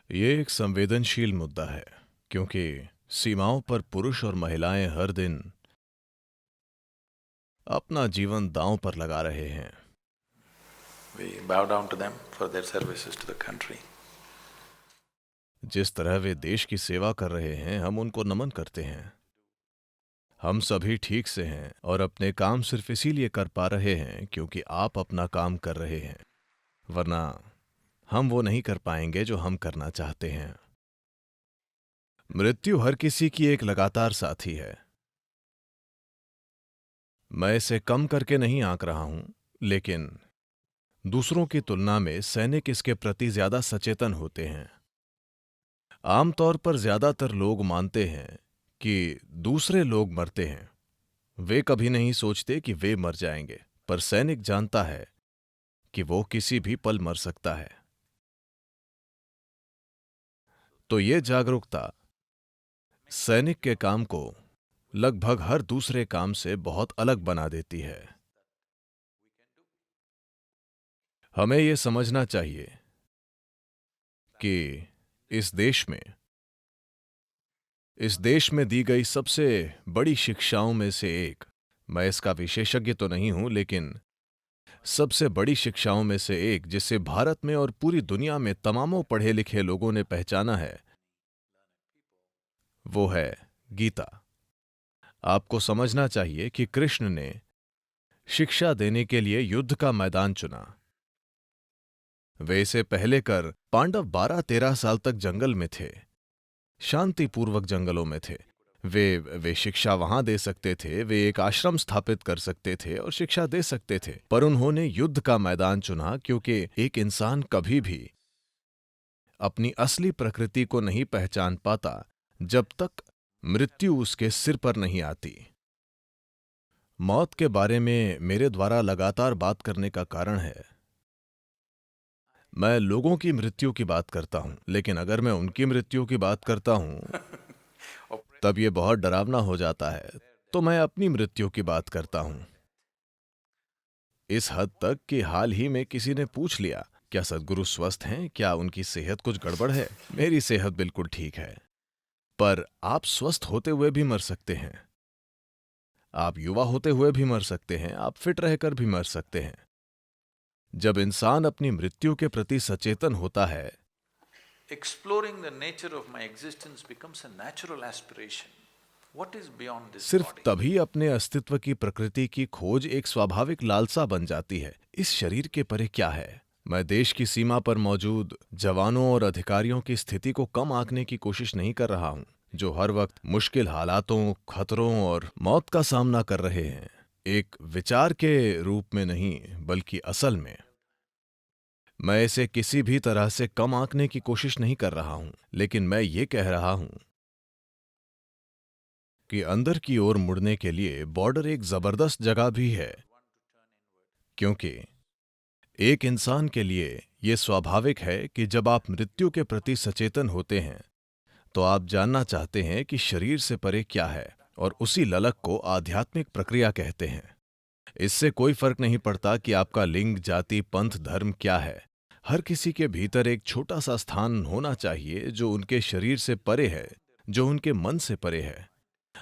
ये एक संवेदनशील मुद्दा है क्योंकि सीमाओं पर पुरुष और महिलाएं हर दिन अपना जीवन दांव पर लगा रहे हैं। We bow down to them for their services to the country. जिस तरह वे देश की सेवा कर रहे हैं, हम उनको नमन करते हैं। हम सभी ठीक से हैं और अपने काम सिर्फ इसीलिए कर पा रहे हैं क्योंकि आप अपना काम कर रहे हैं, वरना हम वो नहीं कर पाएंगे जो हम करना चाहते हैं। मृत्यु हर किसी की एक लगातार साथी है। मैं इसे कम करके नहीं आंक रहा हूं, लेकिन दूसरों की तुलना में सैनिक इसके प्रति ज्यादा सचेतन होते हैं। आमतौर पर ज्यादातर लोग मानते हैं कि दूसरे लोग मरते हैं। वे कभी नहीं सोचते कि वे मर जाएंगे, पर सैनिक जानता है कि वो किसी भी पल मर सकता है। तो ये जागरूकता सैनिक के काम को लगभग हर दूसरे काम से बहुत अलग बना देती है। हमें ये समझना चाहिए कि इस देश में दी गई सबसे बड़ी शिक्षाओं में से एक, मैं इसका विशेषज्ञ तो नहीं हूं, लेकिन सबसे बड़ी शिक्षाओं में से एक जिसे भारत में और पूरी दुनिया में तमामों पढ़े लिखे लोगों ने पहचाना है, वो है गीता। आपको समझना चाहिए कि कृष्ण ने शिक्षा देने के लिए युद्ध का मैदान चुना। वे इसे पहले कर पांडव 12-13 साल तक जंगल में थे, शांतिपूर्वक जंगलों में थे। वे शिक्षा वहां दे सकते थे, वे एक आश्रम स्थापित कर सकते थे और शिक्षा दे सकते थे, पर उन्होंने युद्ध का मैदान चुना क्योंकि एक इंसान कभी भी अपनी असली प्रकृति को नहीं पहचान पाता जब तक मृत्यु उसके सिर पर नहीं आती। मौत के बारे में मेरे द्वारा लगातार बात करने का कारण है, मैं लोगों की मृत्यु की बात करता हूं, लेकिन अगर मैं उनकी मृत्यु की बात करता हूं तब यह बहुत डरावना हो जाता है, तो मैं अपनी मृत्यु की बात करता हूं। इस हद तक कि हाल ही में किसी ने पूछ लिया, क्या सद्गुरु स्वस्थ हैं, क्या उनकी सेहत कुछ गड़बड़ है? मेरी सेहत बिल्कुल ठीक है, पर आप स्वस्थ होते हुए भी मर सकते हैं, आप युवा होते हुए भी मर सकते हैं, आप फिट रहकर भी मर सकते हैं। जब इंसान अपनी मृत्यु के प्रति सचेतन होता है, Exploring the nature of my existence becomes a natural aspiration. What is beyond this सिर्फ body? तभी अपने अस्तित्व की प्रकृति की खोज एक स्वाभाविक लालसा बन जाती है। इस शरीर के परे क्या है? मैं देश की सीमा पर मौजूद जवानों और अधिकारियों की स्थिति को कम आंकने की कोशिश नहीं कर रहा हूं, जो हर वक्त मुश्किल हालातों, खतरों और मौत का सामना कर रहे हैं, एक विचार के रूप में नहीं बल्कि असल में। मैं इसे किसी भी तरह से कम आंकने की कोशिश नहीं कर रहा हूं, लेकिन मैं ये कह रहा हूं कि अंदर की ओर मुड़ने के लिए बॉर्डर एक जबरदस्त जगह भी है, क्योंकि एक इंसान के लिए यह स्वाभाविक है कि जब आप मृत्यु के प्रति सचेतन होते हैं तो आप जानना चाहते हैं कि शरीर से परे क्या है, और उसी ललक को आध्यात्मिक प्रक्रिया कहते हैं। इससे कोई फर्क नहीं पड़ता कि आपका लिंग, जाति, पंथ, धर्म क्या है। हर किसी के भीतर एक छोटा सा स्थान होना चाहिए जो उनके शरीर से परे है, जो उनके मन से परे है।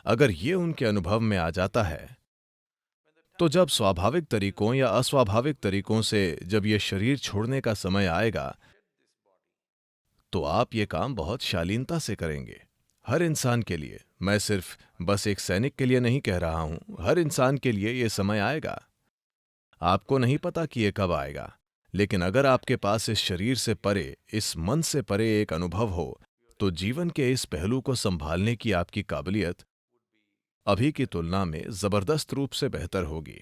अगर ये उनके अनुभव में आ जाता है, तो जब स्वाभाविक तरीकों या अस्वाभाविक तरीकों से जब ये शरीर छोड़ने का समय आएगा, तो आप ये काम बहुत शालीनता से करेंगे। हर इंसान के लिए, मैं सिर्फ बस एक सैनिक के लिए नहीं कह रहा हूं, हर इंसान के लिए ये समय आएगा। आपको नहीं पता कि ये कब आएगा, लेकिन अगर आपके पास इस शरीर से परे, इस मन से परे एक अनुभव हो, तो जीवन के इस पहलू को संभालने की आपकी काबिलियत अभी की तुलना में जबरदस्त रूप से बेहतर होगी।